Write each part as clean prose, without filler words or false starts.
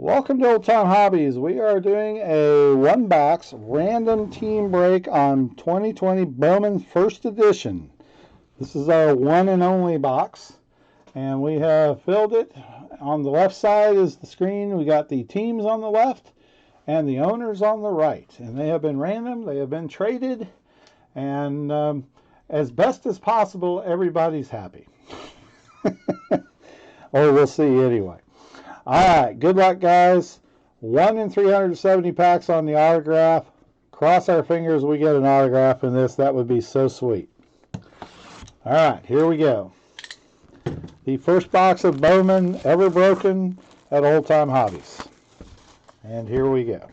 Welcome to Old Time Hobbies. We are doing a one box random team break on 2020 Bowman First Edition. This is our one and only box, and we have filled it. On the left side is the screen. We got the teams on the left and the owners on the right, and they have been random. They have been traded, and as best as possible, everybody's happy. Or we'll see anyway. All right, good luck, guys. 1 in 370 packs on the autograph. Cross our fingers we get an autograph in this. That would be so sweet. All right, here we go. The first box of Bowman ever broken at Old Time Hobbies. And here we go.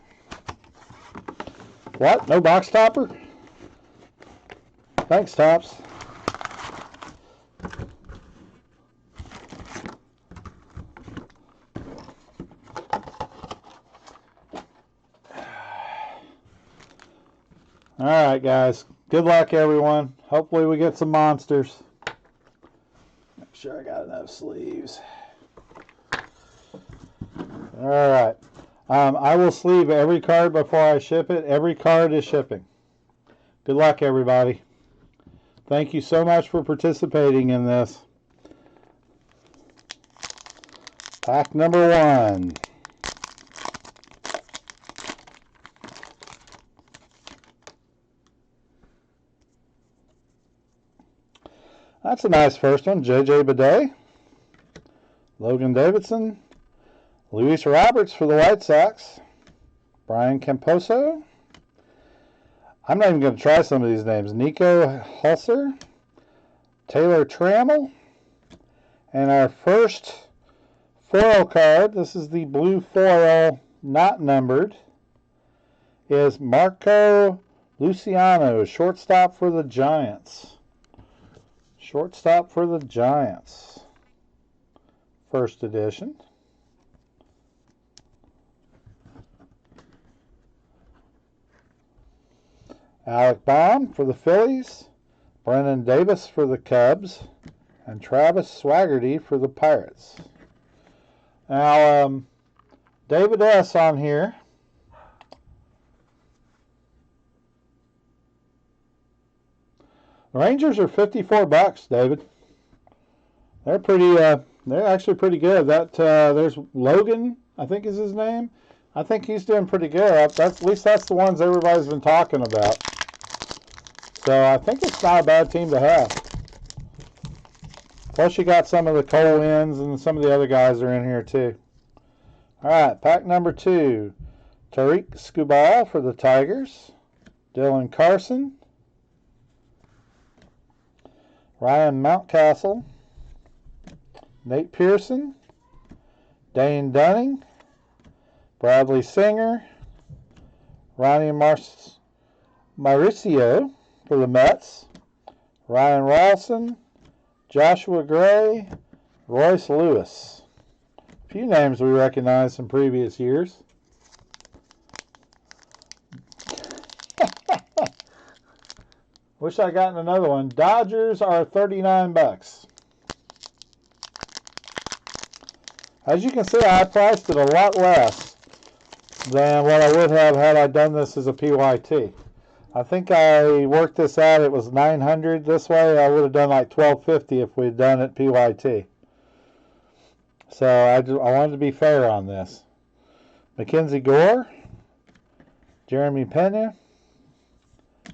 What? No box topper? Thanks, Tops. All right, guys. Good luck, everyone. Hopefully we get some monsters. Make sure I got enough sleeves. All right. I will sleeve every card before I ship it. Every card is shipping. Good luck, everybody. Thank you so much for participating in this. Pack number 1. That's a nice first one. J.J. Bidet, Logan Davidson, Luis Roberts for the White Sox, Brian Camposo. I'm not even going to try some of these names. Nico Hulser, Taylor Trammell, and our first foil card, this is the blue foil, not numbered, is Marco Luciano, shortstop for the Giants. Shortstop for the Giants. First edition. Alec Baum for the Phillies. Brennan Davis for the Cubs. And Travis Swaggerty for the Pirates. Now, David S. on here. The Rangers are $54, David. They're pretty. They're actually pretty good. There's Logan, I think is his name. I think he's doing pretty good. At least that's the ones everybody's been talking about. So I think it's not a bad team to have. Plus you got some of the Cole Wins and some of the other guys are in here too. All right, pack number 2. Tariq Skubal for the Tigers. Dylan Carson. Ryan Mountcastle, Nate Pearson, Dane Dunning, Bradley Singer, Ronnie Mauricio for the Mets, Ryan Rawson, Joshua Gray, Royce Lewis. A few names we recognize from previous years. Wish I gotten another one. Dodgers are $39. As you can see, I priced it a lot less than what I would have had I done this as a PYT. I think I worked this out. It was $900 this way. I would have done like $12.50 if we'd done it PYT. So I wanted to be fair on this. Mackenzie Gore, Jeremy Pena,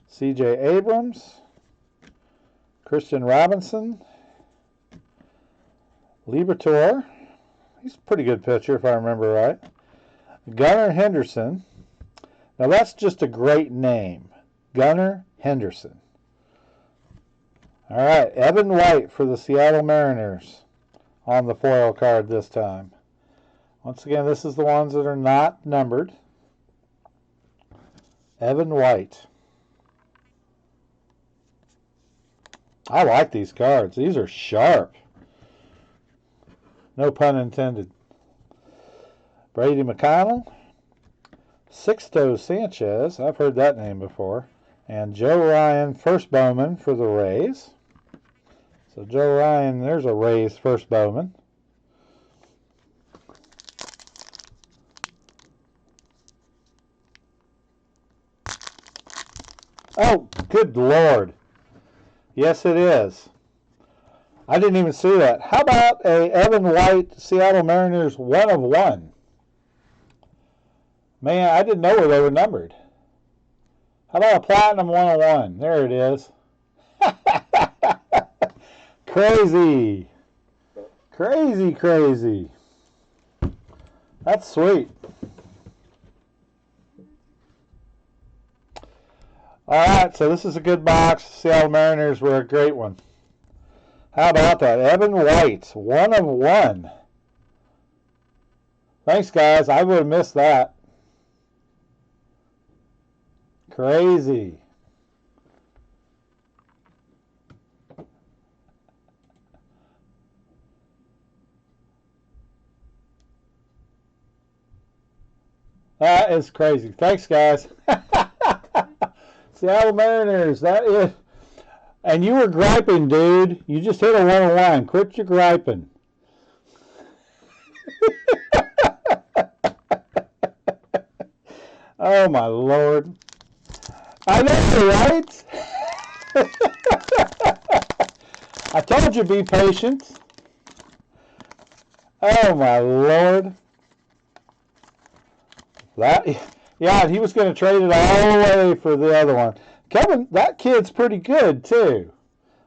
C.J. Abrams, Christian Robinson, Liberatore, he's a pretty good pitcher if I remember right, Gunnar Henderson. Now that's just a great name, Gunnar Henderson. All right, Evan White for the Seattle Mariners on the foil card this time. Once again, this is the ones that are not numbered. Evan White. I like these cards. These are sharp. No pun intended. Brady McConnell, Sixto Sanchez, I've heard that name before, and Joe Ryan, first Bowman for the Rays. So Joe Ryan, there's a Rays first Bowman. Oh, good Lord. Yes, it is. I didn't even see that. How about a Evan White Seattle Mariners 1 of 1? Man, I didn't know where they were numbered. How about a Platinum 101? There it is. Crazy. Crazy, crazy. That's sweet. All right, so this is a good box. Seattle Mariners were a great one. How about that? Evan White, 1 of 1. Thanks, guys. I would have missed that. Crazy. That is crazy. Thanks, guys. Seattle Mariners, that is. And you were griping, dude. You just hit a 101. Quit your griping. Oh, my Lord. I know, right? I told you be patient. Oh, my Lord. That, yeah, he was going to trade it all the way for the other one. Kevin, that kid's pretty good, too.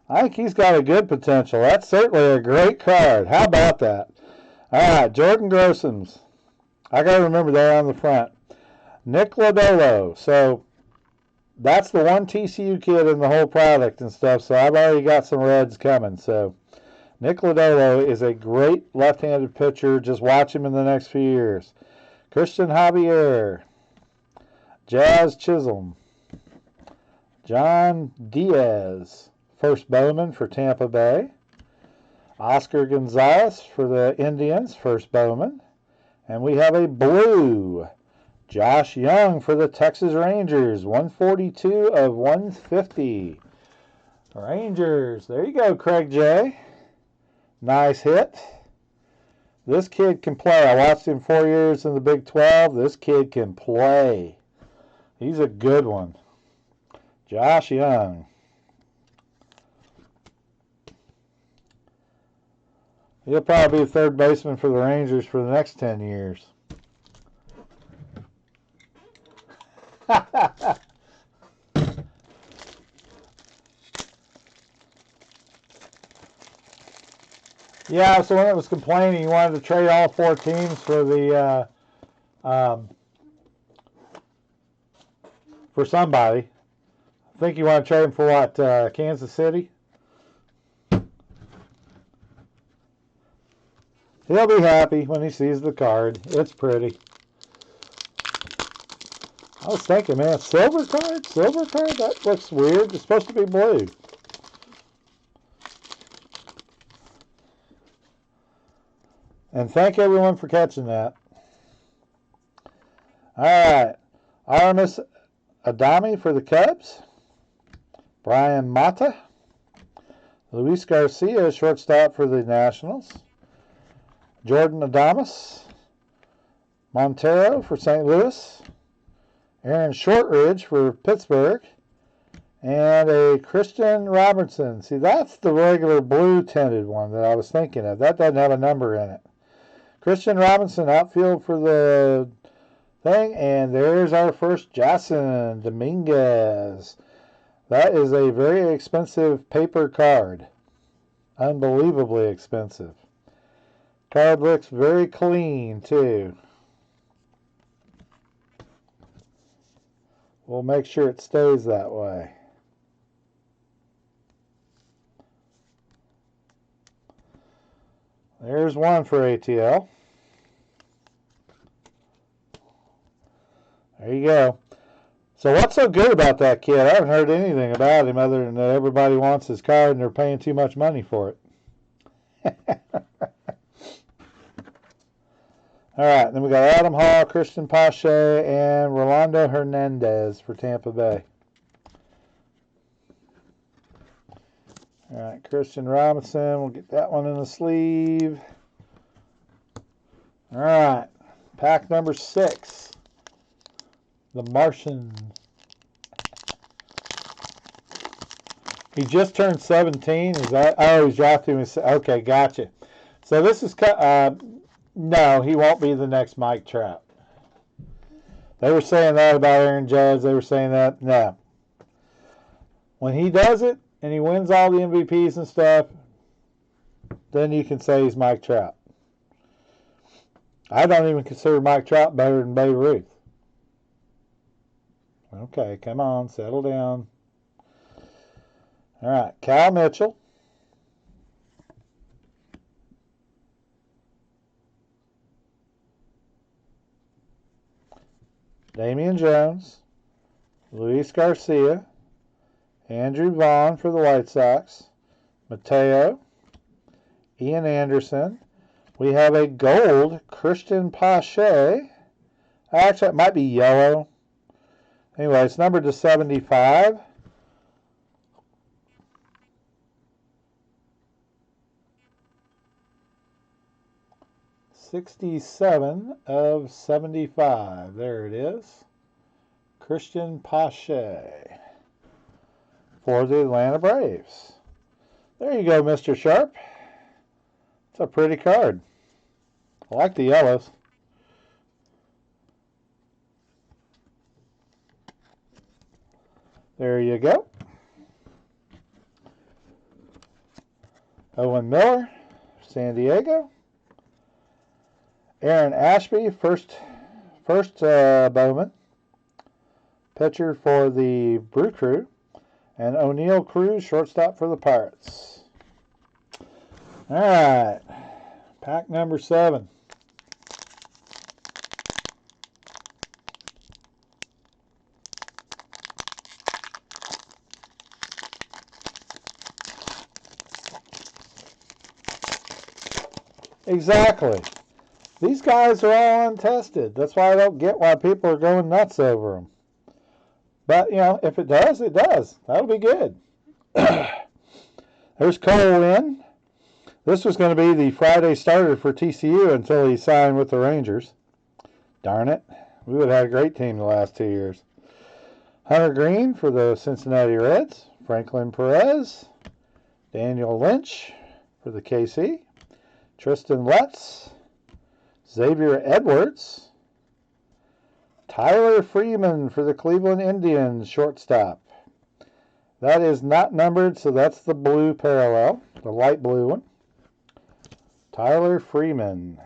I think he's got a good potential. That's certainly a great card. How about that? All right, Jordan Grossens. I got to remember that on the front. Nick Lodolo. So that's the one TCU kid in the whole product and stuff. So I've already got some Reds coming. So Nick Lodolo is a great left-handed pitcher. Just watch him in the next few years. Christian Javier. Jazz Chisholm. John Diaz. First Bowman for Tampa Bay. Oscar Gonzalez for the Indians. First Bowman. And we have a blue. Josh Young for the Texas Rangers. 142 of 150. Rangers. There you go, Craig J. Nice hit. This kid can play. I watched him 4 years in the Big 12. This kid can play. He's a good one. Josh Young. He'll probably be a third baseman for the Rangers for the next 10 years. Yeah, I was the one that was complaining he wanted to trade all 4 teams for the for somebody. I think you want to trade him for what? Kansas City? He'll be happy when he sees the card. It's pretty. I was thinking, man, silver card? Silver card? That looks weird. It's supposed to be blue. And thank everyone for catching that. All right. Aramis Adami for the Cubs. Brian Mata. Luis Garcia, shortstop for the Nationals. Jordan Adames. Montero for St. Louis. Aaron Shortridge for Pittsburgh. And a Christian Robertson. See, that's the regular blue tinted one that I was thinking of. That doesn't have a number in it. Christian Robinson, outfield for the thing. And there's our first Jason Dominguez. That is a very expensive paper card. Unbelievably expensive. Card looks very clean, too. We'll make sure it stays that way. There's one for ATL. There you go. So what's so good about that kid? I haven't heard anything about him other than that everybody wants his card and they're paying too much money for it. All right, then we got Adam Hall, Christian Pache, and Rolando Hernandez for Tampa Bay. All right, Christian Robinson, we'll get that one in the sleeve. All right, pack number 6, the Martian. He just turned 17. Is that? Oh, he's drafted him. Okay, gotcha. So this is no, he won't be the next Mike Trout. They were saying that about Aaron Judge. They were saying that. No. When he does it and he wins all the MVPs and stuff, then you can say he's Mike Trout. I don't even consider Mike Trout better than Babe Ruth. Okay, come on, settle down. All right, Cal Mitchell. Damian Jones. Luis Garcia. Andrew Vaughn for the White Sox. Mateo. Ian Anderson. We have a gold Christian Pache. Actually, it might be yellow. Anyway, it's numbered to 75. '67 of 75. There it is. Christian Pache for the Atlanta Braves. There you go, Mr. Sharp. It's a pretty card. I like the yellows. There you go. Owen Miller, San Diego. Aaron Ashby, first Bowman. Pitcher for the Brew Crew. And O'Neill Cruz, shortstop for the Pirates. All right. Pack number 7. Exactly. These guys are all untested. That's why I don't get why people are going nuts over them. But, you know, if it does, it does. That'll be good. There's Cole Winn. This was going to be the Friday starter for TCU until he signed with the Rangers. Darn it. We would have had a great team the last 2 years. Hunter Green for the Cincinnati Reds. Franklin Perez. Daniel Lynch for the KC. Tristan Lutz. Xavier Edwards. Tyler Freeman for the Cleveland Indians, shortstop. That is not numbered, so that's the blue parallel, the light blue one. Tyler Freeman.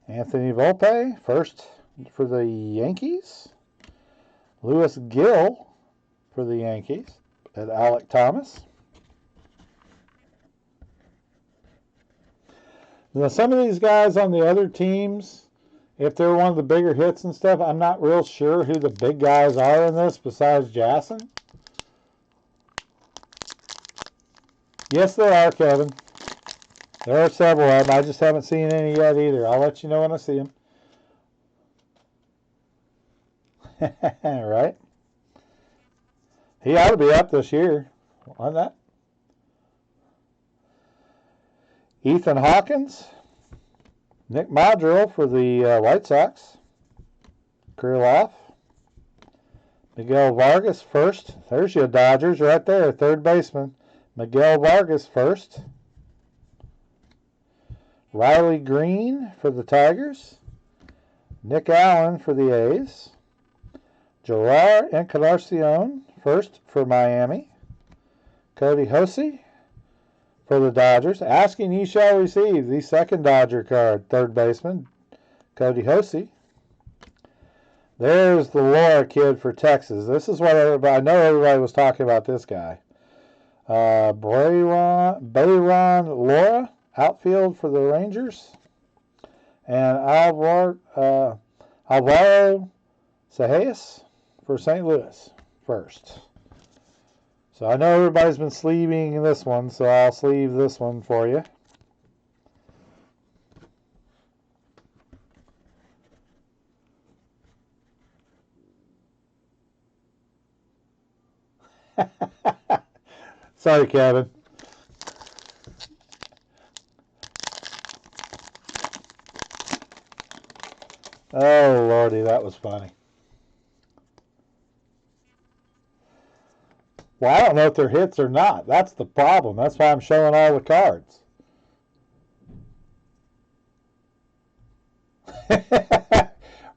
Anthony Volpe, first for the Yankees. Lewis Gill for the Yankees. And Alec Thomas. Now, some of these guys on the other teams, if they're one of the bigger hits and stuff, I'm not real sure who the big guys are in this besides Jason. Yes, there are, Kevin. There are several of them. I just haven't seen any yet either. I'll let you know when I see them. Right? He ought to be up this year on that. Ethan Hawkins, Nick Madrill for the White Sox, Krylov, Miguel Vargas first. There's your Dodgers right there, third baseman. Miguel Vargas first. Riley Green for the Tigers, Nick Allen for the A's, Jorar Encarnacion first for Miami, Cody Hosey for the Dodgers. Asking you shall receive the second Dodger card, third baseman, Cody Hosey. There's the Laura kid for Texas. This is what everybody, I know everybody was talking about this guy. Bayron Laura, outfield for the Rangers. And Alvaro Seijas for St. Louis first. So I know everybody's been sleeving this one, so I'll sleeve this one for you. Sorry, Kevin. Oh, Lordy, that was funny. Well, I don't know if they're hits or not. That's the problem. That's why I'm showing all the cards.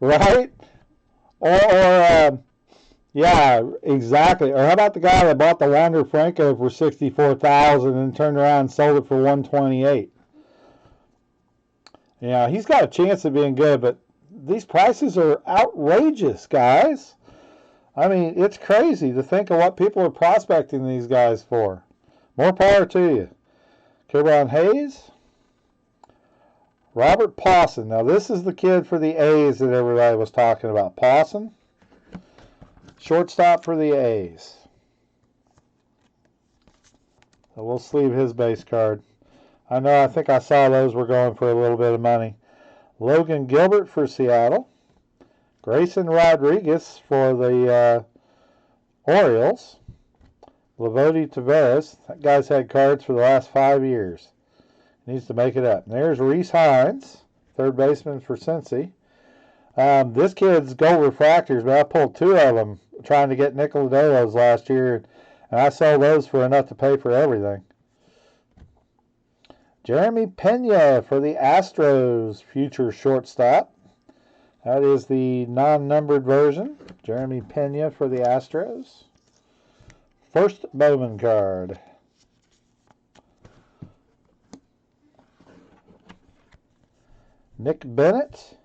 Right? Yeah, exactly. Or how about the guy that bought the Wander Franco for 64,000 and turned around and sold it for 128? Yeah, he's got a chance of being good, but these prices are outrageous, guys. I mean, it's crazy to think of what people are prospecting these guys for. More power to you. Kerbron Hayes. Robert Pawson. Now, this is the kid for the A's that everybody was talking about. Pawson. Shortstop for the A's. So we'll sleeve his base card. I think I saw those were going for a little bit of money. Logan Gilbert for Seattle. Grayson Rodriguez for the Orioles. Lavody Tavares. That guy's had cards for the last 5 years. Needs to make it up. And there's Reese Hines, third baseman for Cincy. This kid's gold refractors, but I pulled 2 of them trying to get Nicoladelos last year, and I sold those for enough to pay for everything. Jeremy Pena for the Astros, future shortstop. That is the non-numbered version. Jeremy Pena for the Astros. First Bowman card. Nick Bennett,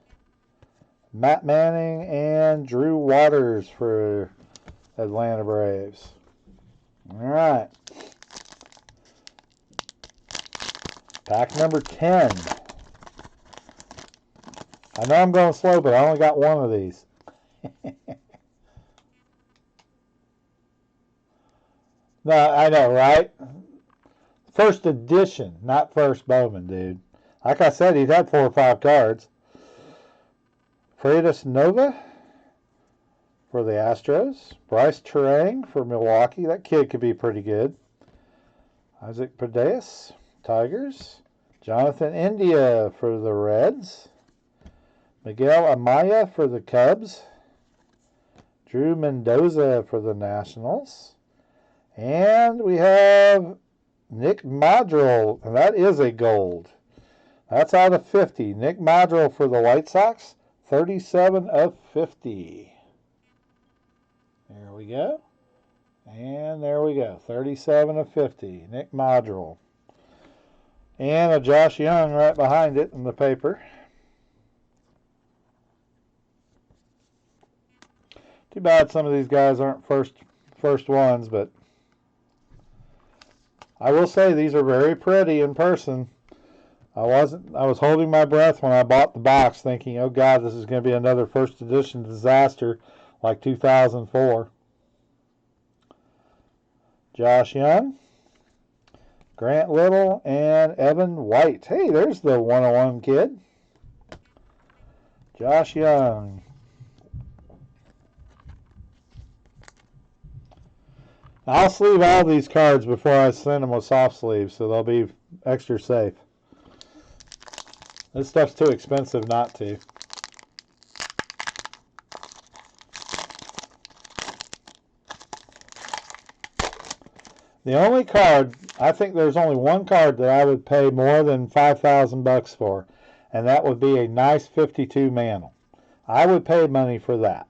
Matt Manning, and Drew Waters for Atlanta Braves. All right. Pack number 10. I know I'm going slow, but I only got one of these. No, I know, right? First edition, not first Bowman, dude. Like I said, he's had 4 or 5 cards. Freitas Nova for the Astros. Bryce Terang for Milwaukee. That kid could be pretty good. Isaac Paredes, Tigers. Jonathan India for the Reds. Miguel Amaya for the Cubs. Drew Mendoza for the Nationals. And we have Nick Madrigal, and that is a gold. That's out of 50. Nick Madrigal for the White Sox, 37 of 50. There we go. And there we go. 37 of 50. Nick Madrigal. And a Josh Young right behind it in the paper. Too bad some of these guys aren't first ones, but I will say these are very pretty in person. I was holding my breath when I bought the box thinking, oh God, this is going to be another first edition disaster like 2004. Josh Young, Grant Little, and Evan White. Hey, there's the 101 kid. Josh Young. I'll sleeve all these cards before I send them with soft sleeves, so they'll be extra safe. This stuff's too expensive not to. The only card, I think there's only one card that I would pay more than $5,000 for, and that would be a nice 52 Mantle. I would pay money for that.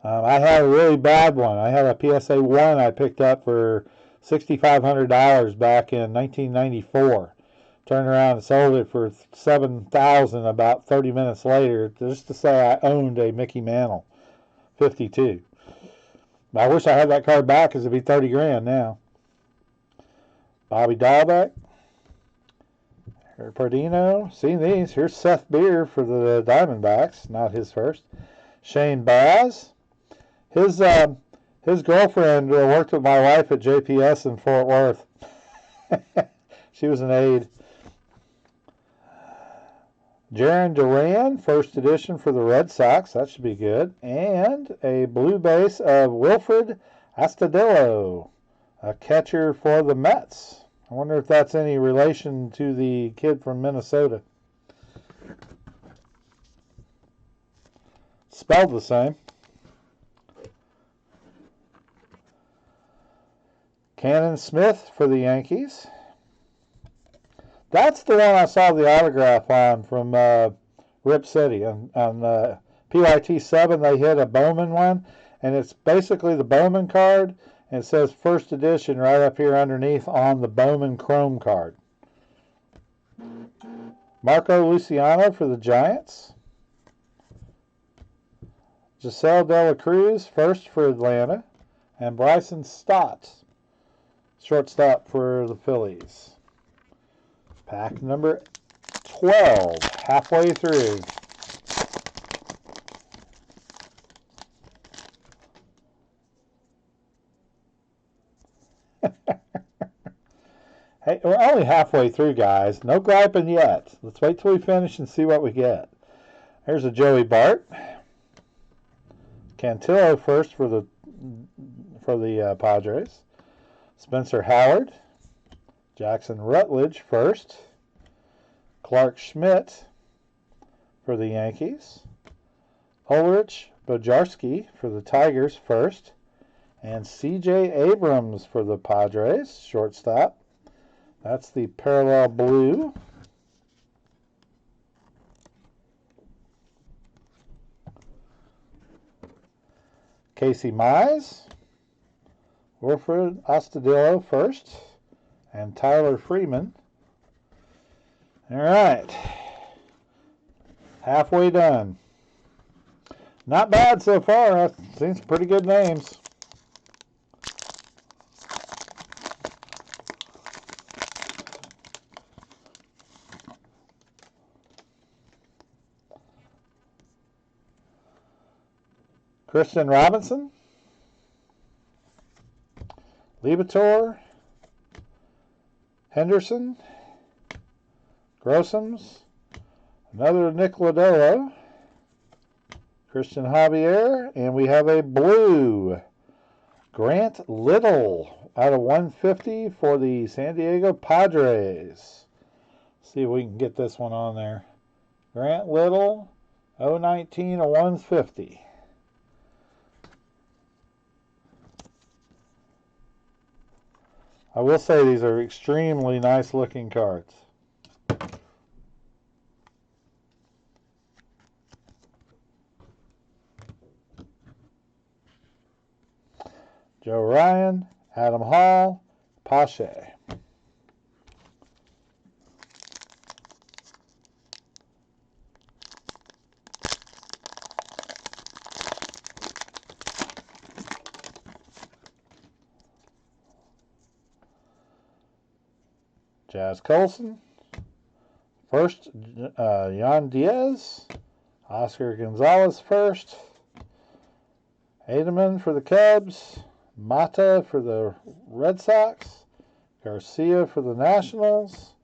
I had a really bad one. I had a PSA 1 I picked up for $6,500 back in 1994. Turned around and sold it for $7,000 about 30 minutes later, just to say I owned a Mickey Mantle 52. I wish I had that card back because it'd be 30 grand now. Bobby Dahlbeck. Pardino. Seen these. Here's Seth Beer for the Diamondbacks. Not his first. Shane Baz. His girlfriend worked with my wife at JPS in Fort Worth. She was an aide. Jaron Duran, first edition for the Red Sox. That should be good. And a blue base of Wilfred Astudillo, a catcher for the Mets. I wonder if that's any relation to the kid from Minnesota. spelled the same. Cannon Smith for the Yankees. That's the one I saw the autograph on from Rip City. On PYT 7, they hit a Bowman one, and it's basically the Bowman card, and it says first edition right up here underneath on the Bowman Chrome card. Marco Luciano for the Giants. Giselle De La Cruz, first for Atlanta. And Bryson Stott, shortstop for the Phillies. Pack number 12, halfway through. Hey, we're only halfway through, guys. No griping yet. Let's wait till we finish and see what we get. There's a Joey Bart. Cantillo first for the Padres. Spencer Howard. Jackson Rutledge first. Clark Schmidt for the Yankees. Ulrich Bojarski for the Tigers first. And C.J. Abrams for the Padres, shortstop. That's the parallel blue. Casey Mize. Wilfred Astudillo first. And Tyler Freeman. All right. Halfway done. Not bad so far. I've seen some pretty good names. Christian Robinson, Liebator, Henderson, Grossums, another Nick Lodolo, Christian Javier, and we have a blue Grant Little out of 150 for the San Diego Padres. See if we can get this one on there. Grant Little, 019 of 150. I will say these are extremely nice looking cards. Joe Ryan, Adam Hall, Pache. Jazz Colson. First, Yan Diaz. Oscar Gonzalez first. Ademan for the Cubs. Mata for the Red Sox. Garcia for the Nationals.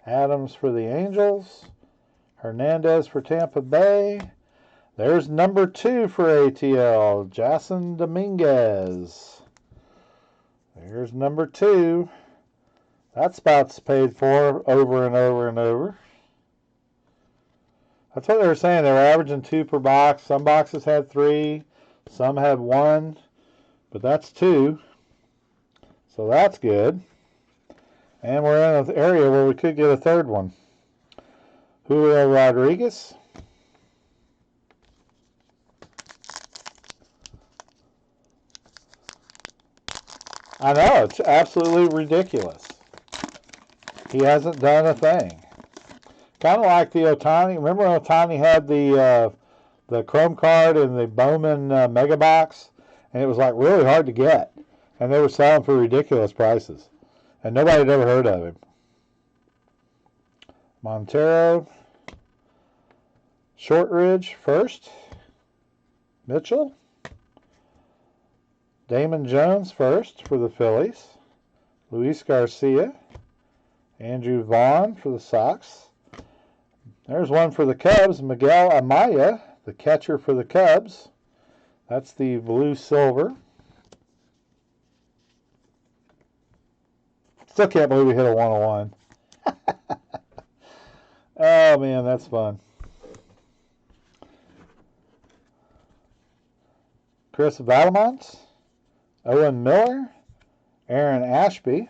Adams for the Angels. Hernandez for Tampa Bay. There's number 2 for ATL, Jason Dominguez. There's number 2. That spot's paid for over and over and over. That's what they were saying. They were averaging 2 per box. Some boxes had 3. Some had 1. But that's 2. So that's good. And we're in an area where we could get a third one. Julio Rodriguez. I know, it's absolutely ridiculous. He hasn't done a thing. Kind of like the Ohtani. Remember when Ohtani had the Chrome card in the Bowman Mega Box? And it was like really hard to get. And they were selling for ridiculous prices. And nobody had ever heard of him. Montero. Shortridge first. Mitchell. Damon Jones first for the Phillies. Luis Garcia. Andrew Vaughn for the Sox. There's one for the Cubs. Miguel Amaya, the catcher for the Cubs. That's the blue-silver. Still can't believe we hit a 101. Oh, man, that's fun. Chris Vallimont, Owen Miller, Aaron Ashby,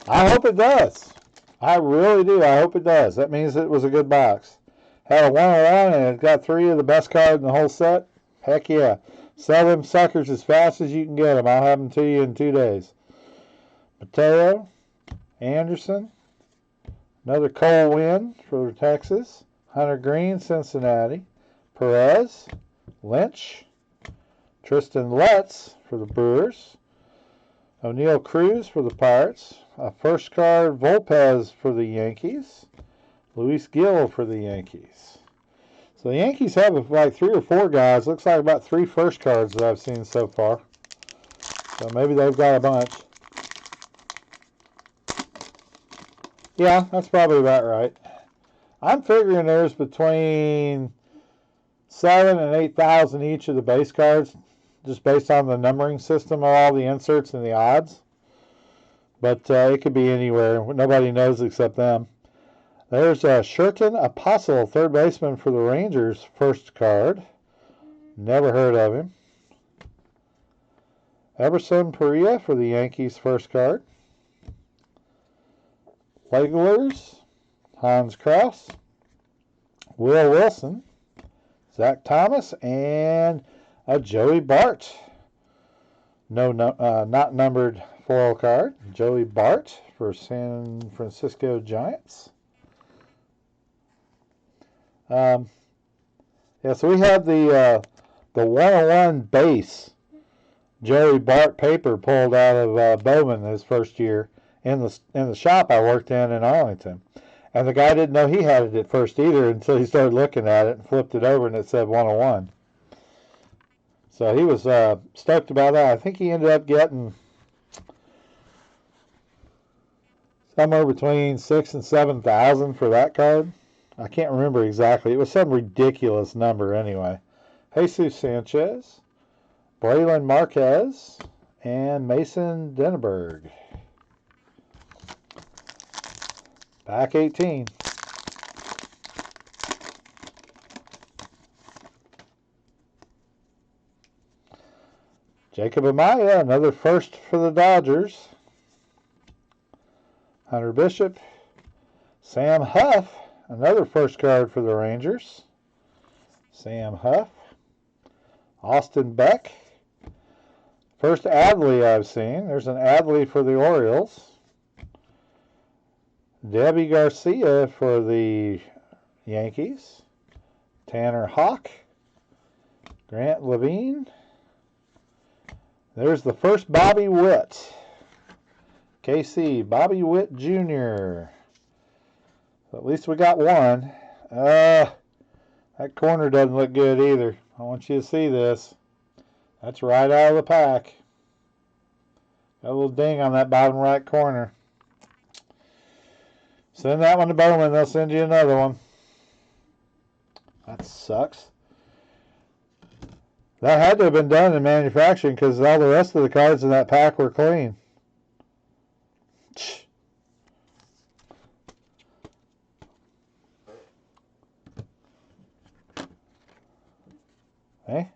I hope it does. I really do. I hope it does. That means it was a good box. Had a 101 and it got 3 of the best cards in the whole set. Heck yeah. Sell them suckers as fast as you can get them. I'll have them to you in 2 days. Mateo, Anderson, another Cole win for Texas. Hunter Green, Cincinnati. Perez, Lynch, Tristan Letts for the Brewers. O'Neal Cruz for the Pirates. A first card, Volpez for the Yankees. Luis Gil for the Yankees. So the Yankees have like 3 or 4 guys. Looks like about 3 first cards that I've seen so far. So maybe they've got a bunch. Yeah, that's probably about right. I'm figuring there's between 7,000 and 8,000 each of the base cards, just based on the numbering system of all the inserts and the odds. But it could be anywhere. Nobody knows except them. There's Shurton Apostle, third baseman for the Rangers, first card. Never heard of him. Everson Perea for the Yankees, first card. Wigglers, Hans Kraus, Will Wilson, Zach Thomas, and a Joey Bart. Not numbered foil card. Joey Bart for San Francisco Giants. Yeah, so we had the 101 base Joey Bart paper pulled out of Bowman his first year in the shop I worked in Arlington. And the guy didn't know he had it at first either until he started looking at it and flipped it over and it said 101. So he was stoked about that. I think he ended up getting somewhere between 6,000 and 7,000 for that card. I can't remember exactly. It was some ridiculous number anyway. Jesus Sanchez, Braylon Marquez, and Mason Denneberg. Pack 18. Jacob Amaya, another first for the Dodgers. Hunter Bishop. Sam Huff, another first card for the Rangers. Sam Huff. Austin Beck. First Adley I've seen. There's an Adley for the Orioles. Debbie Garcia for the Yankees. Tanner Houck. Grant Levine. There's the first Bobby Witt. KC, Bobby Witt Jr. So at least we got one. That corner doesn't look good either. I want you to see this. That's right out of the pack. Got a little ding on that bottom right corner. Send that one to Bowman. They'll send you another one. That sucks. That had to have been done in manufacturing because all the rest of the cards in that pack were clean. Hey,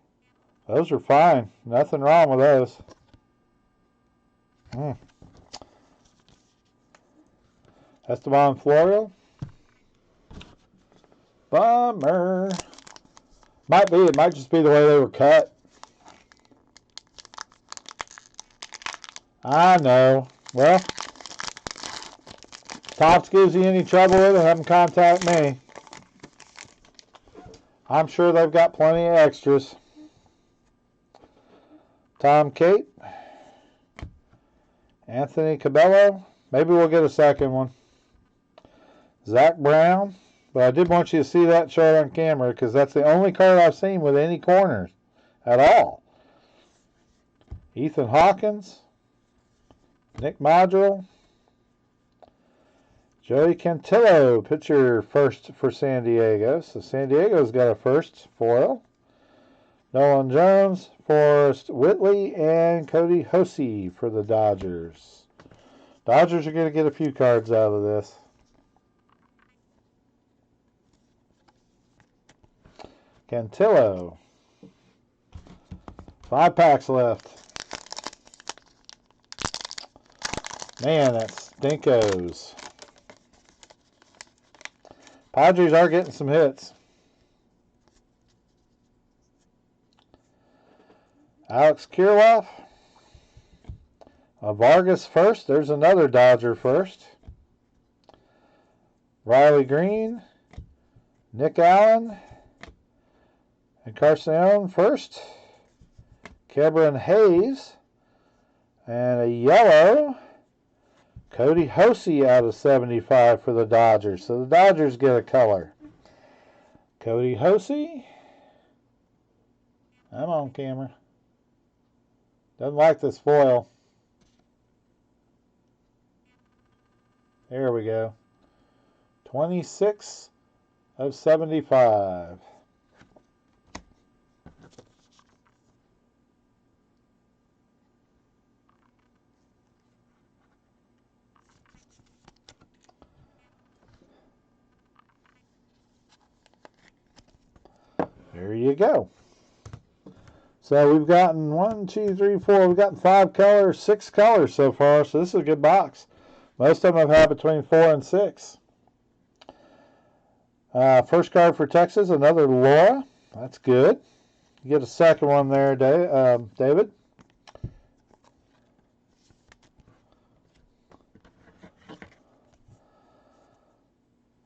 those are fine. Nothing wrong with those. Esteban Florial. Bummer. Might be. It might just be the way they were cut. I know. Well, Topps gives you any trouble with it, have them contact me. I'm sure they've got plenty of extras. Tom Cape. Anthony Cabello. Maybe we'll get a second one. Zach Brown. But I did want you to see that chart on camera because that's the only card I've seen with any corners at all. Ethan Hawkins. Nick Modrell. Joey Cantillo, pitcher first for San Diego. So San Diego's got a first foil. Nolan Jones, Forrest Whitley, and Cody Hosey for the Dodgers. Dodgers are going to get a few cards out of this. Cantillo. 5 packs left. Man, that stinkos. Padres are getting some hits. Alex Kirilloff. Vargas first. There's another Dodger first. Riley Green. Nick Allen. And Carson first. Kebron Hayes. And a yellow. Cody Hosey out of 75 for the Dodgers. So the Dodgers get a color. Cody Hosey. I'm on camera. Doesn't like this foil. There we go. 26 of 75. There you go. So we've gotten 1, 2, 3, 4. We've gotten 5 colors, 6 colors so far. So this is a good box. Most of them have had between 4 and 6. First card for Texas, another Laura. That's good. You get a second one there, David.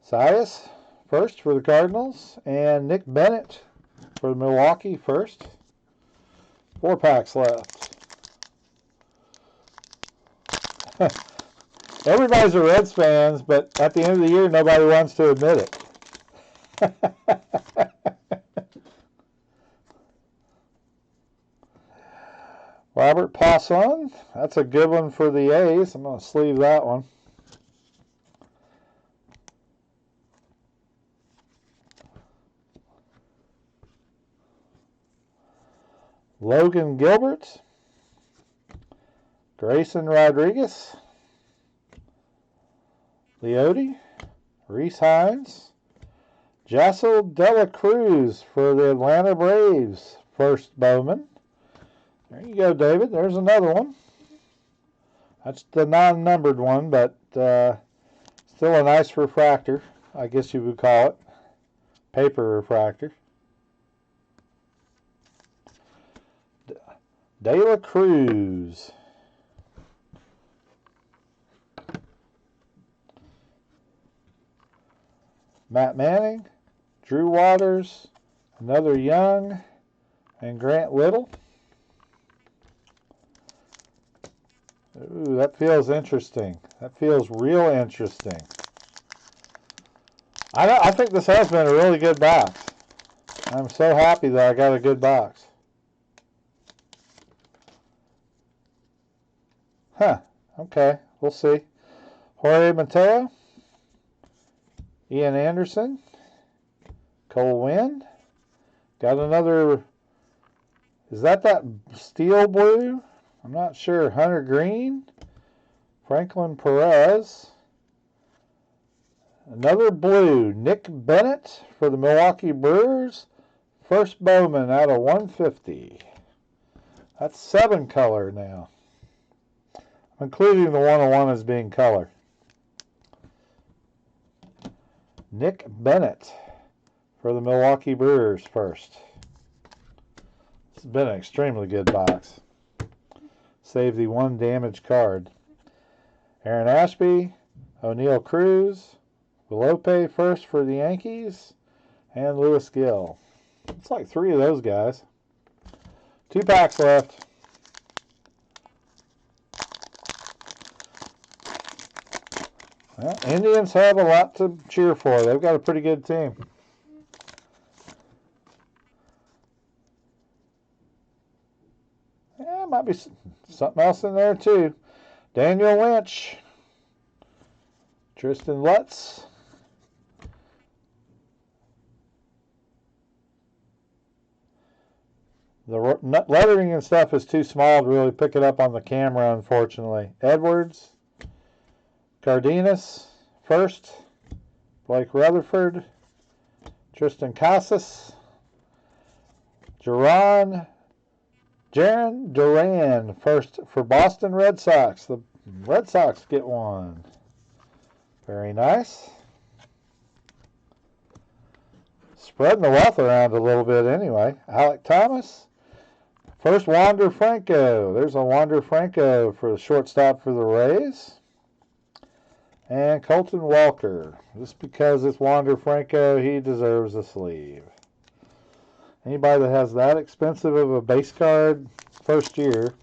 Sias, first for the Cardinals. And Nick Bennett for Milwaukee, first. 4 packs left. Everybody's a Reds fans, but at the end of the year, nobody wants to admit it. Robert Passon. That's a good one for the A's. I'm going to sleeve that one. Logan Gilbert. Grayson Rodriguez. Leote, Reese Hines, Jassel Dela Cruz for the Atlanta Braves, first Bowman. There you go, David. There's another one. That's the non-numbered one, but still a nice refractor, I guess you would call it. Paper refractor. Dela Cruz. Matt Manning, Drew Waters, another Young, and Grant Little. Ooh, that feels interesting. That feels real interesting. I think this has been a really good box. I'm so happy that I got a good box. Huh, okay, we'll see. Jorge Mateo. Ian Anderson, Cole Winn, got another, is that steel blue? I'm not sure. Hunter Green, Franklin Perez, another blue, Nick Bennett for the Milwaukee Brewers, first Bowman out of 150. That's 7 color now. I'm including the 101 as being color. Nick Bennett for the Milwaukee Brewers first. This has been an extremely good box. Save the 1 damaged card. Aaron Ashby, O'Neill Cruz, Velope first for the Yankees, and Lewis Gill. It's like 3 of those guys. 2 packs left. Well, Indians have a lot to cheer for. They've got a pretty good team. Yeah, might be something else in there too. Daniel Lynch, Tristan Lutz, the lettering and stuff is too small to really pick it up on the camera, unfortunately. Edwards, Cardenas first. Blake Rutherford. Tristan Casas. Jaron Duran first for Boston Red Sox. The Red Sox get one. Very nice. Spreading the wealth around a little bit anyway. Alec Thomas. First, Wander Franco. There's a Wander Franco for the shortstop for the Rays. And Colton Walker. Just because it's Wander Franco, he deserves a sleeve. Anybody that has that expensive of a base card first year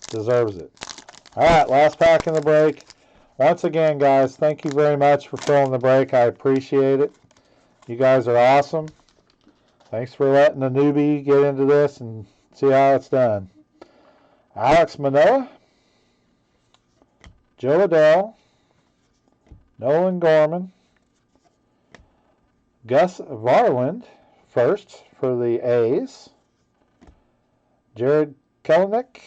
deserves it. All right, last pack in the break. Once again, guys, thank you very much for filling the break. I appreciate it. You guys are awesome. Thanks for letting the newbie get into this and see how it's done. Alex Manoah, Joe Adell, Nolan Gorman, Gus Varland, first for the A's, Jared Kelenic.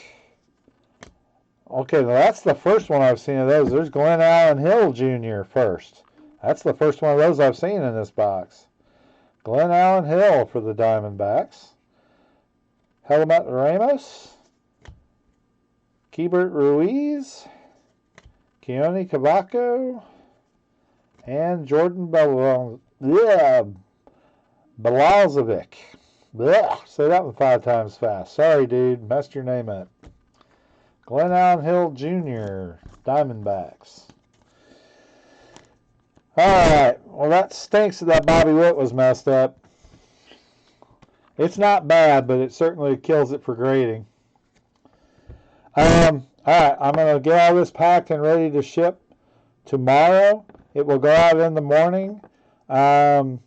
Okay, now that's the first one I've seen of those. There's Glenn Allen Hill Jr. first. That's the first one of those I've seen in this box. Glenn Allen Hill for the Diamondbacks. Helmut Ramos. Keibert Ruiz. Keone Cavaco. And Jordan Balazovic. Say that one 5 times fast. Sorry, dude. Messed your name up. Glenn Allen Hill Jr. Diamondbacks. Alright. Well, that stinks that Bobby Witt was messed up. It's not bad, but it certainly kills it for grading. Alright. I'm going to get all this packed and ready to ship tomorrow. It will go out in the morning. You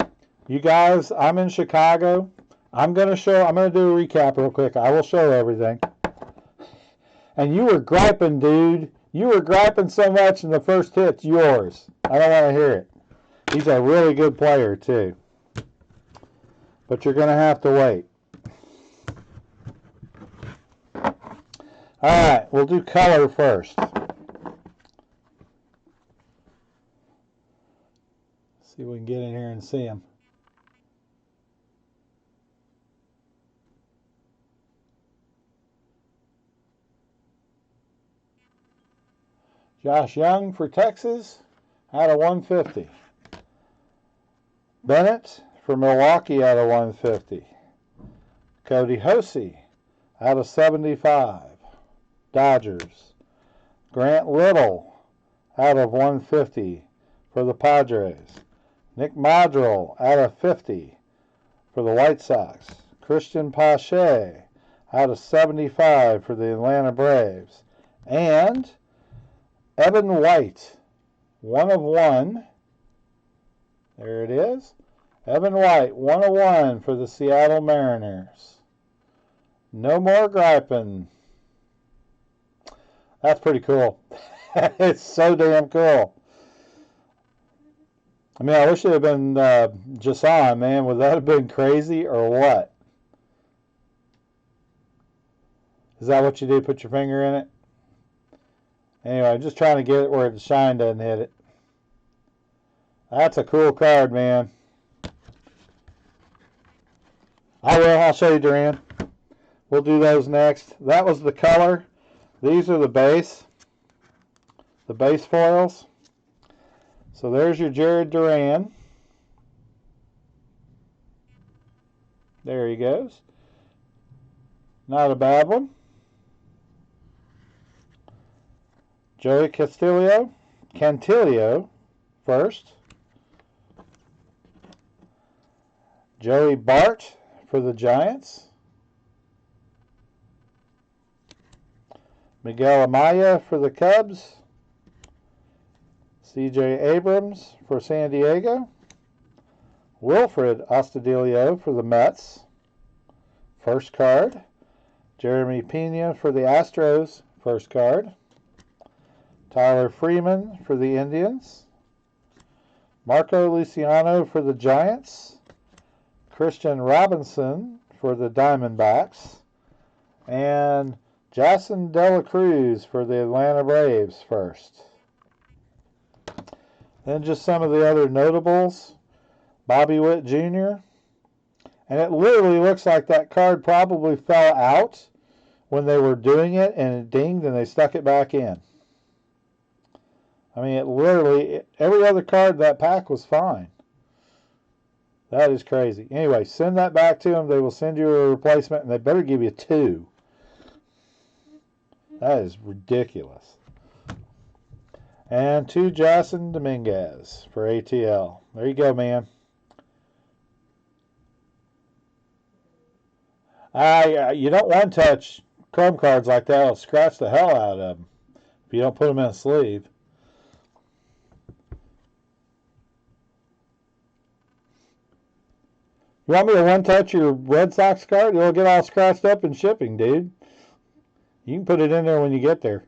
guys, I'm in Chicago. I'm going to do a recap real quick. I will show everything. And you were griping, dude. You were griping so much in the first hit's yours. I don't want to hear it. He's a really good player, too. But you're going to have to wait. All right, we'll do color first. See if we can get in here and see him. Josh Young for Texas, out of 150. Bennett for Milwaukee, out of 150. Cody Hosey, out of 75. Dodgers. Grant Little, out of 150 for the Padres. Nick Madrill, out of 50 for the White Sox. Christian Pache, out of 75 for the Atlanta Braves. And Evan White, 1 of 1. There it is. Evan White, 1 of 1 for the Seattle Mariners. No more griping. That's pretty cool. It's so damn cool. I mean, I wish it had been Jason, man. Would that have been crazy or what? Is that what you do? Put your finger in it? Anyway, I'm just trying to get it where the shine doesn't hit it. That's a cool card, man. I will. I'll show you, Duran. We'll do those next. That was the color. These are the base foils. So there's your Jared Duran. There he goes. Not a bad one. Joey Cantillo first. Joey Bart for the Giants. Miguel Amaya for the Cubs. C.J. Abrams for San Diego. Wilfred Astudillo for the Mets. First card. Jeremy Pena for the Astros. First card. Tyler Freeman for the Indians. Marco Luciano for the Giants. Christian Robinson for the Diamondbacks. And Jason Dela Cruz for the Atlanta Braves first. Then just some of the other notables. Bobby Witt Jr. And it literally looks like that card probably fell out when they were doing it and it dinged and they stuck it back in. I mean, it literally, every other card in that pack was fine. That is crazy. Anyway, send that back to them. They will send you a replacement, and they better give you 2. That is ridiculous. And 2 Jason Dominguez for ATL. There you go, man. You don't one-touch Chrome cards like that. It'll scratch the hell out of them if you don't put them in a sleeve. You want me to one-touch your Red Sox card? It'll get all scratched up in shipping, dude. You can put it in there when you get there.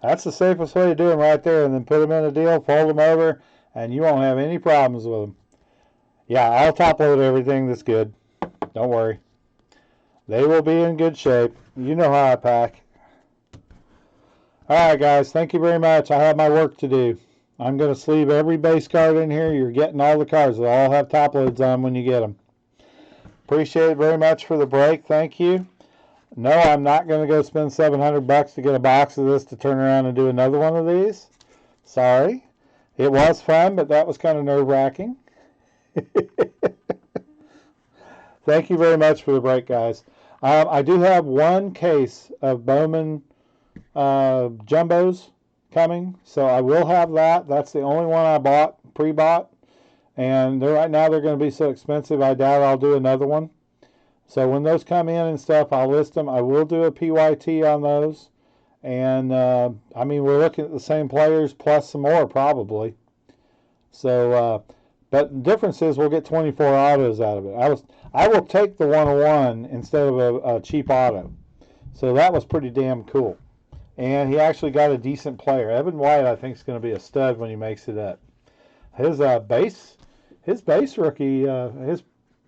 That's the safest way to do them right there, and then put them in a deal, fold them over, and you won't have any problems with them. Yeah, I'll top load everything that's good. Don't worry. They will be in good shape. You know how I pack. Alright, guys. Thank you very much. I have my work to do. I'm going to sleeve every base card in here. You're getting all the cards. They'll all have top loads on when you get them. Appreciate it very much for the break. Thank you. No, I'm not going to go spend $700 to get a box of this to turn around and do another one of these. Sorry. It was fun, but that was kind of nerve-wracking. Thank you very much for the break, guys. I do have one case of Bowman jumbos coming, so I will have that. That's the only one I bought, pre-bought, and right now they're going to be so expensive, I doubt I'll do another one. So when those come in and stuff, I'll list them. I will do a PYT on those, and I mean, we're looking at the same players plus some more probably. So, but the difference is we'll get 24 autos out of it. I will take the 101 instead of a cheap auto. So that was pretty damn cool. And he actually got a decent player. Evan White, I think, is going to be a stud when he makes it up. His base rookie, his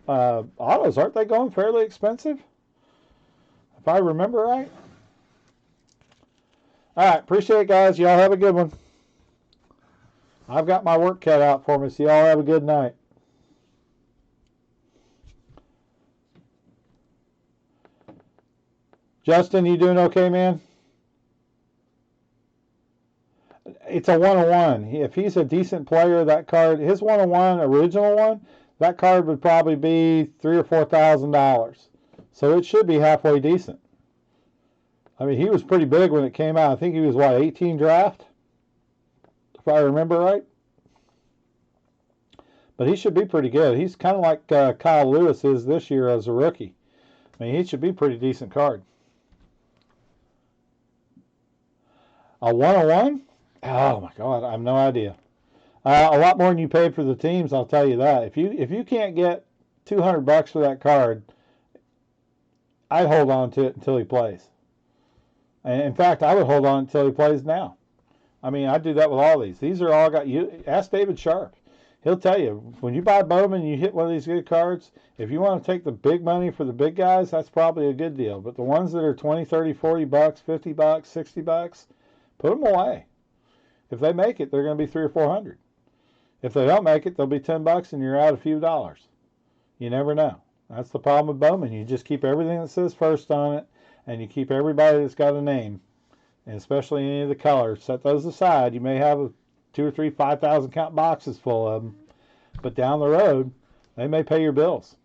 autos, aren't they going fairly expensive? If I remember right. All right, appreciate it, guys. Y'all have a good one. I've got my work cut out for me, so y'all have a good night. Justin, you doing okay, man? It's a 101. If he's a decent player, that card, his 101, original one, that card would probably be $3,000 or $4,000. So it should be halfway decent. I mean, he was pretty big when it came out. I think he was, what, 18 draft? If I remember right. But he should be pretty good. He's kind of like Kyle Lewis is this year as a rookie. I mean, he should be a pretty decent card. A 101? Oh my God, I have no idea. A lot more than you paid for the teams, I'll tell you that. If you can't get $200 for that card, I'd hold on to it until he plays. And in fact, I would hold on until he plays now. I mean, I do that with all these. These are all got you. Ask David Sharp. He'll tell you, when you buy Bowman and you hit one of these good cards, if you want to take the big money for the big guys, that's probably a good deal. But the ones that are 20, 30, 40 bucks, 50 bucks, 60 bucks, put them away. If they make it, they're going to be 300 or 400. If they don't make it, they'll be 10 bucks and you're out a few dollars. You never know. That's the problem with Bowman. You just keep everything that says first on it, and you keep everybody that's got a name, and especially any of the colors. Set those aside. You may have 2 or 3 5,000 count boxes full of them, but down the road, they may pay your bills.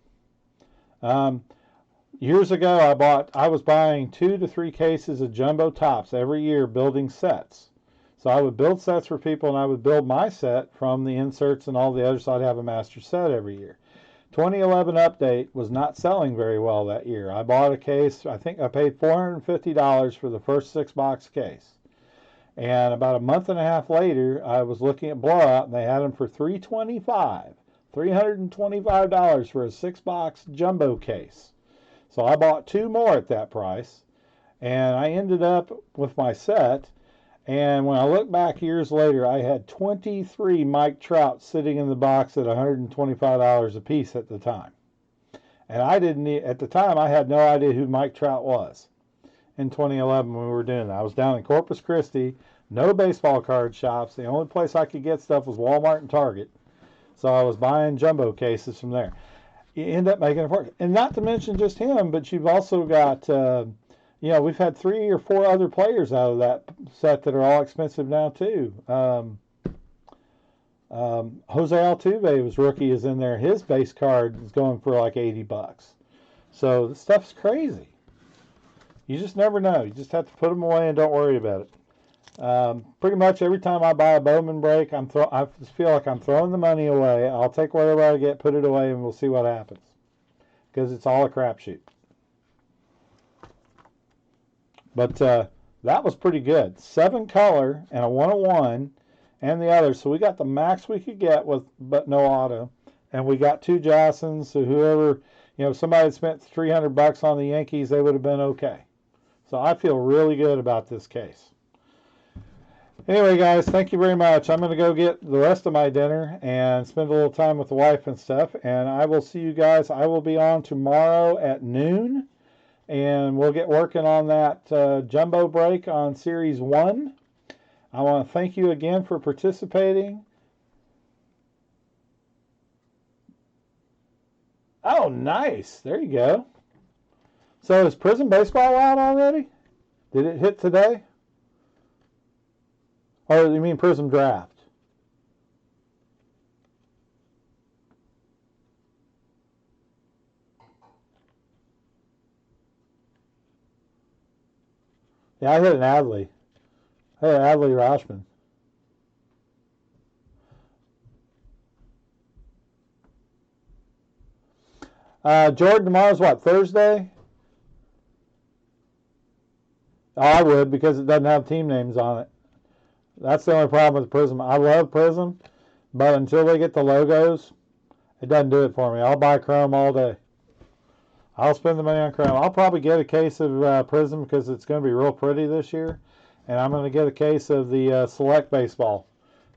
Years ago, I was buying 2 to 3 cases of jumbo tops every year, building sets. So I would build sets for people, and I would build my set from the inserts and all the others, so I'd have a master set every year. 2011 update was not selling very well that year. I bought a case, I think I paid $450 for the first 6-box case. And about a month and a half later, I was looking at Blowout, and they had them for $325 for a 6-box jumbo case. So I bought 2 more at that price, and I ended up with my set. And when I look back years later, I had 23 Mike Trout sitting in the box at $125 a piece at the time. And at the time, I had no idea who Mike Trout was in 2011 when we were doing that. I was down in Corpus Christi No baseball card shops. The only place I could get stuff was Walmart and Target. So I was buying jumbo cases from there. You end up making it work. And not to mention just him, but you've also got, we've had 3 or 4 other players out of that set that are all expensive now too. Jose Altuve was rookie is in there. His base card is going for like $80. So this stuff's crazy. You just never know. You just have to put them away and don't worry about it. Pretty much every time I buy a Bowman break, I just feel like I'm throwing the money away. I'll take whatever I get, put it away, and we'll see what happens. Because it's all a crapshoot. But that was pretty good. 7 color and a 101 and the others. So we got the max we could get but no auto. And we got 2 Jostens. So whoever, if somebody had spent $300 on the Yankees, they would have been okay. So I feel really good about this case. Anyway, guys, thank you very much. I'm going to go get the rest of my dinner and spend a little time with the wife and stuff. And I will see you guys. I will be on tomorrow at noon. And we'll get working on that jumbo break on Series 1. I want to thank you again for participating. Oh, nice. There you go. So is Prism Baseball out already? Did it hit today? Or you mean Prism Draft? Yeah, I hit an Adley. I hit an Adley Rashman. Jordan, tomorrow's what, Thursday? Oh, I would, because it doesn't have team names on it. That's the only problem with Prism. I love Prism, but until they get the logos, it doesn't do it for me. I'll buy Chrome all day. I'll spend the money on Chrome. I'll probably get a case of Prism because it's going to be real pretty this year. And I'm going to get a case of the Select Baseball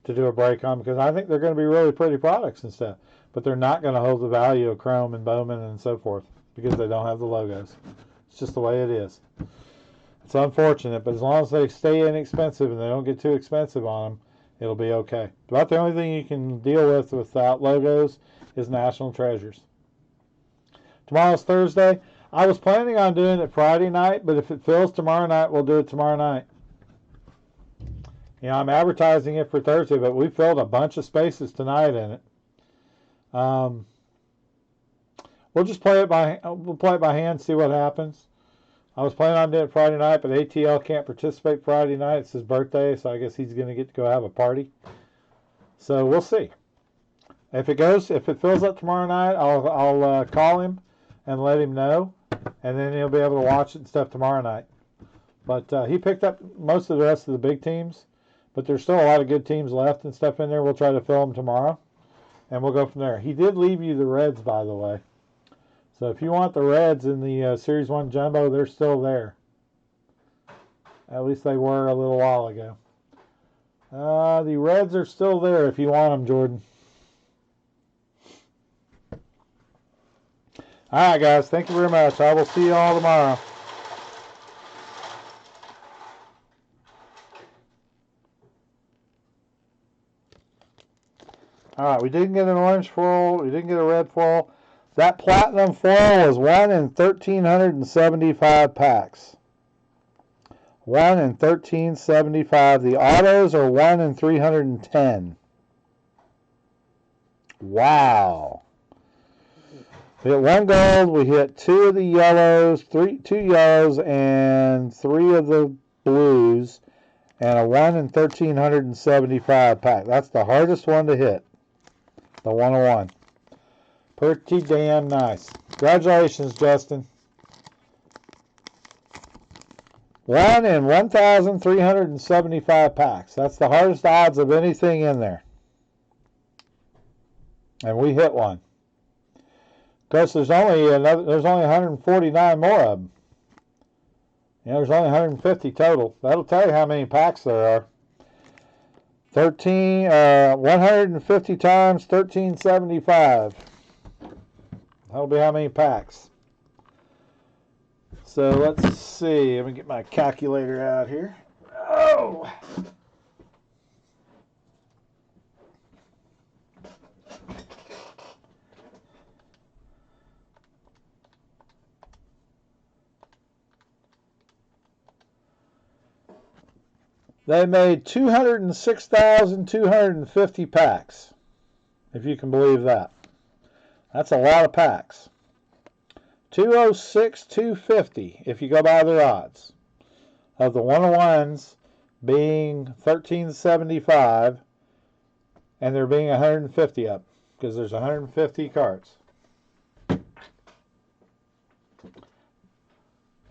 to do a break on because I think they're going to be really pretty products and stuff. But they're not going to hold the value of Chrome and Bowman and so forth because they don't have the logos. It's just the way it is. It's unfortunate, but as long as they stay inexpensive and they don't get too expensive on them, it'll be okay. About the only thing you can deal with without logos is National Treasures. Tomorrow's Thursday. I was planning on doing it Friday night, but if it fills tomorrow night, we'll do it tomorrow night. I'm advertising it for Thursday, but we filled a bunch of spaces tonight in it. We'll just play it by hand, see what happens. I was planning on doing it Friday night, but ATL can't participate Friday night. It's his birthday, so I guess he's going to get to go have a party. So we'll see. If it fills up tomorrow night, I'll call him and let him know, and then he'll be able to watch it and stuff tomorrow night. But he picked up most of the rest of the big teams, but there's still a lot of good teams left and stuff in there. We'll try to fill them tomorrow, and we'll go from there. He did leave you the Reds, by the way. So if you want the Reds in the Series 1 Jumbo, they're still there. At least they were a little while ago. The Reds are still there if you want them, Jordan. All right, guys. Thank you very much. I will see you all tomorrow. All right. We didn't get an orange foil. We didn't get a red foil. That platinum foil is 1 in 1,375 packs. 1 in 1,375. The autos are 1 in 310. Wow. We hit 1 gold. We hit 2 of the yellows, 2 yellows, and 3 of the blues, and a 1 in 1,375 pack. That's the hardest one to hit. The 101. Pretty damn nice. Congratulations, Justin. 1 in 1,375 packs. That's the hardest odds of anything in there. And we hit one. Of course, there's only 149 more of them. There's only 150 total. That'll tell you how many packs there are. 150 times 1,375. That'll be how many packs. So let's see. Let me get my calculator out here. Oh! They made 206,250 packs, if you can believe that. That's a lot of packs. 206,250 if you go by their odds. Of the 101s being 1375, and there being 150 up, because there's 150 cards.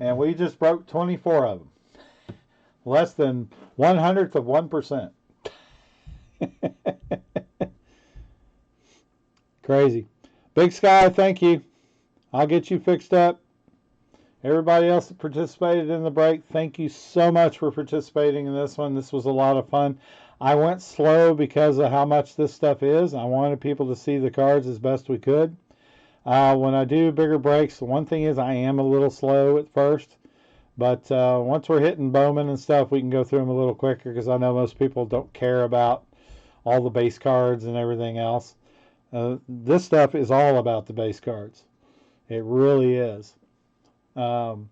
And we just broke 24 of them. Less than 1/100th of 1%. Crazy. Big Sky, thank you. I'll get you fixed up. Everybody else that participated in the break, thank you so much for participating in this one. This was a lot of fun. I went slow because of how much this stuff is. I wanted people to see the cards as best we could. When I do bigger breaks, one thing is I am a little slow at first. But once we're hitting Bowman and stuff, we can go through them a little quicker because I know most people don't care about all the base cards and everything else. This stuff is all about the base cards. It really is. Anyway,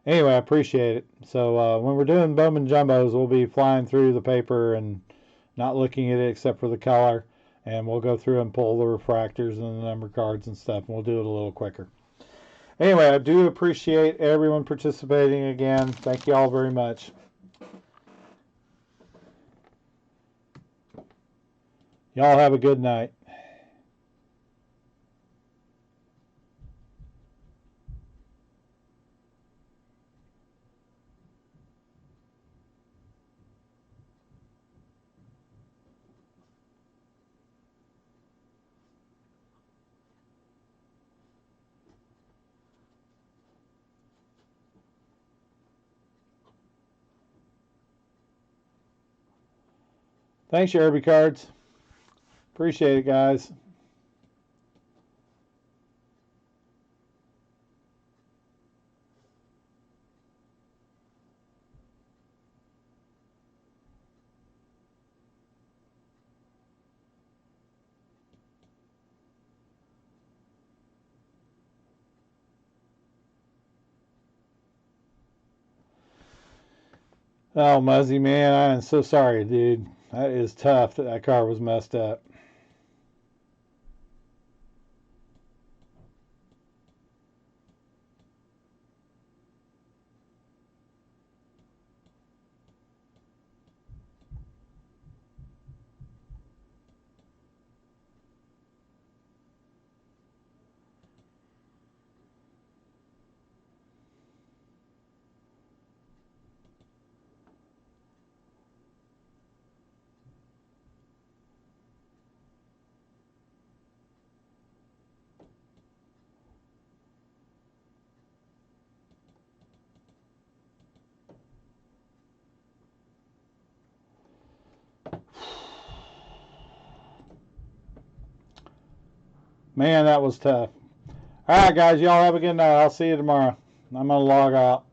I appreciate it. So when we're doing Bowman Jumbos, we'll be flying through the paper and not looking at it except for the color. And we'll go through and pull the refractors and the number cards and stuff. And we'll do it a little quicker. Anyway, I do appreciate everyone participating again. Thank you all very much. Y'all have a good night. Thanks, Yerby Cards. Appreciate it, guys. Oh, Muzzy, man, I am so sorry, dude. That is tough that that car was messed up. Man, that was tough. All right, guys, y'all have a good night. I'll see you tomorrow. I'm going to log out.